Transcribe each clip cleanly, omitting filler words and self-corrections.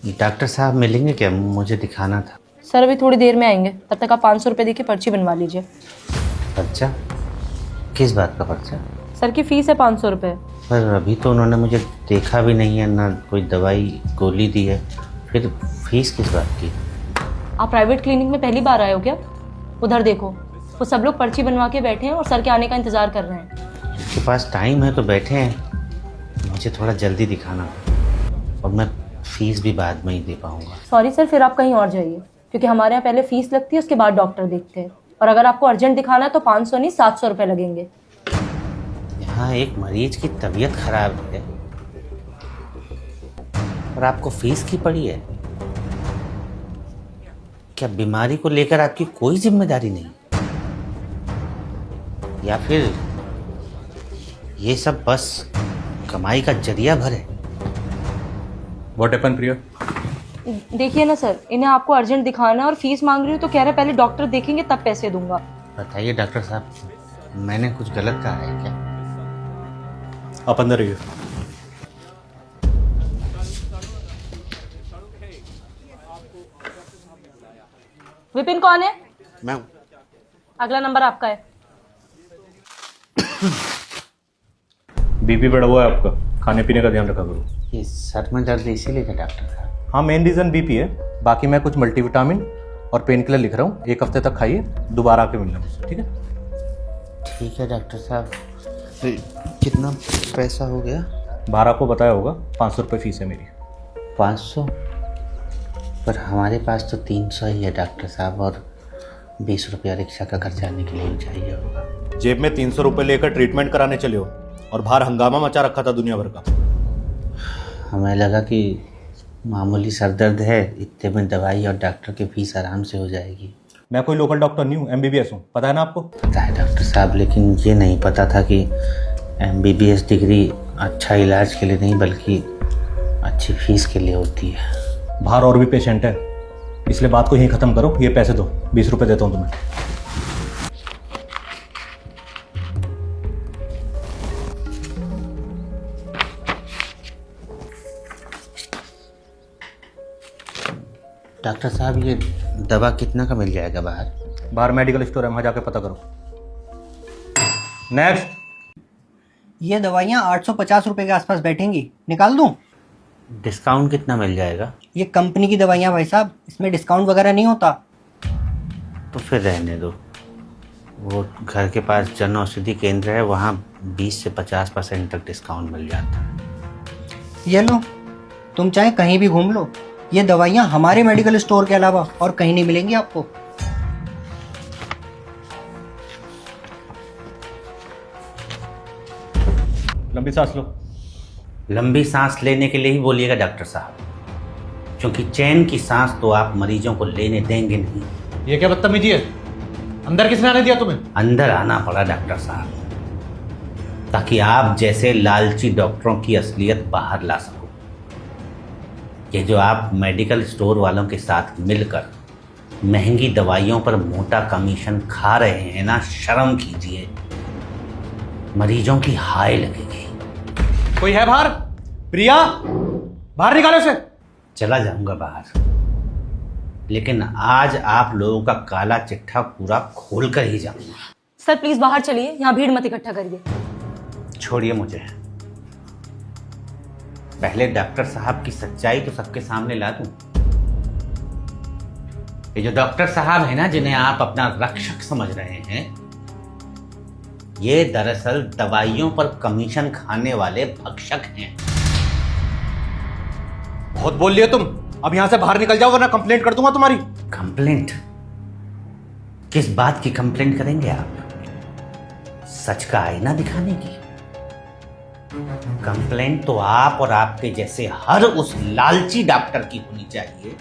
Doctor साहब मिलेंगे क्या? मुझे दिखाना था। सर अभी थोड़ी देर में आएंगे, तब तक आप 500 रुपये देके पर्ची बनवा लीजिए। पर्चा? किस बात का पर्चा? सर की फीस है 500 रुपये। पर अभी तो उन्होंने मुझे देखा भी नहीं है, ना कोई दवाई गोली दी है, फिर फीस किस बात की? आप प्राइवेट क्लिनिक में पहली बार आए हो क्या? उधर देखो, वो सब लोग पर्ची बनवा के बैठे हैं और सर के आने का इंतजार कर रहे हैं। जिसके पास टाइम है तो बैठे हैं, मुझे थोड़ा जल्दी दिखाना है और मैं फीस भी बाद में ही दे पाऊँगा। सॉरी सर, फिर आप कहीं और जाइए, क्योंकि हमारे यहाँ पहले फीस लगती है, उसके बाद डॉक्टर देखते हैं। और अगर आपको अर्जेंट दिखाना है तो 500 नहीं 700 रुपये लगेंगे। यहाँ एक मरीज की तबीयत खराब है और आपको फीस की पड़ी है? क्या बीमारी को लेकर आपकी कोई जिम्मेदारी नहीं, या फिर ये सब बस कमाई का जरिया भर है? व्हाट हैपन प्रिया? देखिए ना सर, इन्हें आपको अर्जेंट दिखाना है और फीस मांग रही हूँ तो कह रहे पहले डॉक्टर देखेंगे तब पैसे दूंगा। बताइए डॉक्टर साहब, मैंने कुछ गलत कहा है क्या? आप अंदर रहिए। विपिन कौन है? मैं हूँ। अगला नंबर आपका है। बीपी बढ़ा हुआ है आपका, खाने पीने का ध्यान रखा करो। ये सर में दर्द इसीलिए क्या डॉक्टर साहब? हाँ, मेन रीज़न बीपी है। बाकी मैं कुछ मल्टीविटामिन और पेन किलर लिख रहा हूँ, 1 हफ्ते तक खाइए, दोबारा आके मिलना मुझसे, ठीक है? ठीक है डॉक्टर साहब। कितना पैसा हो गया? 12 को बताया होगा, 500 रुपये फीस है मेरी। 500? पर हमारे पास तो 300 ही है डॉक्टर साहब, और 20 रुपया रिक्शा का खर्च आने के लिए चाहिए होगा। जेब में 300 रुपये लेकर ट्रीटमेंट कराने चले हो और बाहर हंगामा मचा रखा था दुनिया भर का। हमें लगा कि मामूली सर दर्द है, इतने में दवाई और डॉक्टर की फीस आराम से हो जाएगी। मैं कोई लोकल डॉक्टर नहीं हूँ, MBBS हूँ, पता है ना आपको? पता है डॉक्टर साहब, लेकिन ये नहीं पता था कि MBBS डिग्री अच्छा इलाज के लिए नहीं बल्कि अच्छी फीस के लिए होती है। बाहर और भी पेशेंट है, इसलिए बात को यहीं ख़त्म करो। ये पैसे दो, 20 रुपये देता हूँ तुम्हें। डॉक्टर साहब, ये दवा कितना का मिल जाएगा बाहर? बाहर मेडिकल स्टोर है, वहाँ जाके पता करो। नेक्स्ट। ये दवाइयाँ 850 रुपये के आसपास बैठेंगी, निकाल दूँ? डिस्काउंट कितना मिल जाएगा? ये कंपनी की दवाइयाँ भाई साहब, इसमें डिस्काउंट वगैरह नहीं होता। तो फिर रहने दो। वो घर के पास जन औषधि केंद्र है, वहाँ 20 से 50% तक डिस्काउंट मिल जाता है। ये लो, तुम चाहे कहीं भी घूम लो, ये दवाइयाँ हमारे मेडिकल स्टोर के अलावा और कहीं नहीं मिलेंगी आपको। लंबी सांस लो। लंबी सांस लेने के लिए ही बोलिएगा डॉक्टर साहब, क्योंकि चैन की सांस तो आप मरीजों को लेने देंगे नहीं। ये क्या बदतमीजी है? अंदर किसने आने दिया तुम्हें? अंदर आना पड़ा डॉक्टर साहब, ताकि आप जैसे लालची डॉक्टरों की असलियत बाहर ला सको। ये जो आप मेडिकल स्टोर वालों के साथ मिलकर महंगी दवाइयों पर मोटा कमीशन खा रहे हैं ना, शर्म कीजिए, मरीजों की हाय लगेगी। कोई है बाहर? प्रिया, बाहर निकालो इसे। चला जाऊंगा बाहर, लेकिन आज आप लोगों का काला चिट्ठा पूरा खोल कर ही जाऊंगा। सर प्लीज बाहर चलिए, यहाँ भीड़ मत इकट्ठा करिए। छोड़िए मुझे, पहले डॉक्टर साहब की सच्चाई तो सबके सामने ला दूं। ये जो डॉक्टर साहब है ना, जिन्हें आप अपना रक्षक समझ रहे हैं, ये दरअसल दवाइयों पर कमीशन खाने वाले भक्षक हैं। बहुत बोल लिए तुम, अब यहां से बाहर निकल जाओ वरना कंप्लेंट कर दूंगा तुम्हारी। कंप्लेंट? किस बात की कंप्लेंट करेंगे आप? सच का आईना दिखाने की? कंप्लेंट तो आप और आपके जैसे हर उस लालची डॉक्टर की होनी चाहिए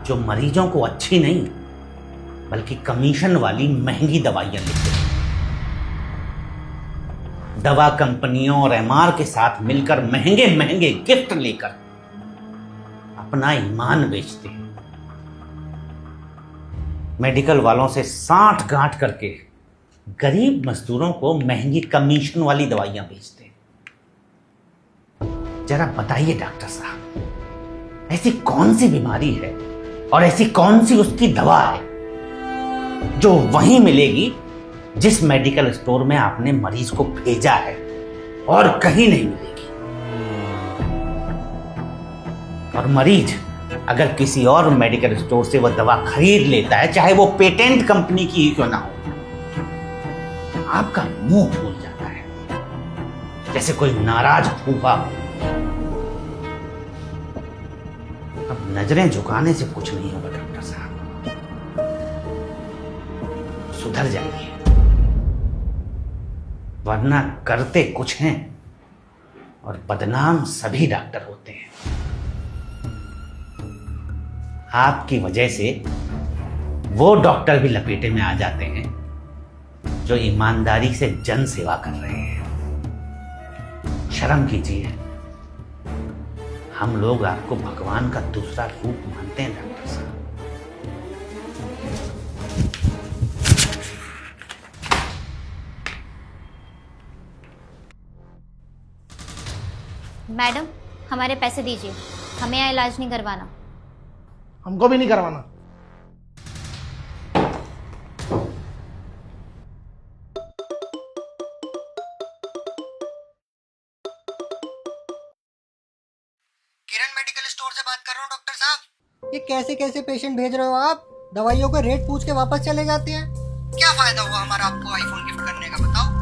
जो मरीजों को अच्छी नहीं बल्कि कमीशन वाली महंगी दवाइयां लिखते हैं। दवा कंपनियों और MR के साथ मिलकर महंगे महंगे गिफ्ट लेकर अपना ईमान बेचते हैं। मेडिकल वालों से साठ गांठ करके गरीब मजदूरों को महंगी कमीशन वाली दवाइयां बेचते हैं। जरा बताइए डॉक्टर साहब, ऐसी कौन सी बीमारी है और ऐसी कौन सी उसकी दवा है जो वहीं मिलेगी जिस मेडिकल स्टोर में आपने मरीज को भेजा है और कहीं नहीं मिलेगी। और मरीज अगर किसी और मेडिकल स्टोर से वह दवा खरीद लेता है, चाहे वो पेटेंट कंपनी की ही क्यों ना हो, आपका मुंह फूल जाता है जैसे कोई नाराज फूफा हो। अब नजरें झुकाने से कुछ नहीं होगा डॉक्टर साहब, सुधर जाइए, वरना करते कुछ हैं और बदनाम सभी डॉक्टर होते हैं। आपकी वजह से वो डॉक्टर भी लपेटे में आ जाते हैं जो ईमानदारी से जन सेवा कर रहे हैं। शर्म कीजिए, हम लोग आपको भगवान का दूसरा रूप मानते हैं डॉक्टर साहब। मैडम, हमारे पैसे दीजिए, हमें यहाँ इलाज नहीं करवाना। हमको भी नहीं करवाना। किरण मेडिकल स्टोर से बात कर रहा हूँ डॉक्टर साहब। ये कैसे कैसे पेशेंट भेज रहे हो आप? दवाइयों का रेट पूछ के वापस चले जाते हैं। क्या फायदा हुआ हमारा आपको आईफोन गिफ्ट करने का, बताओ।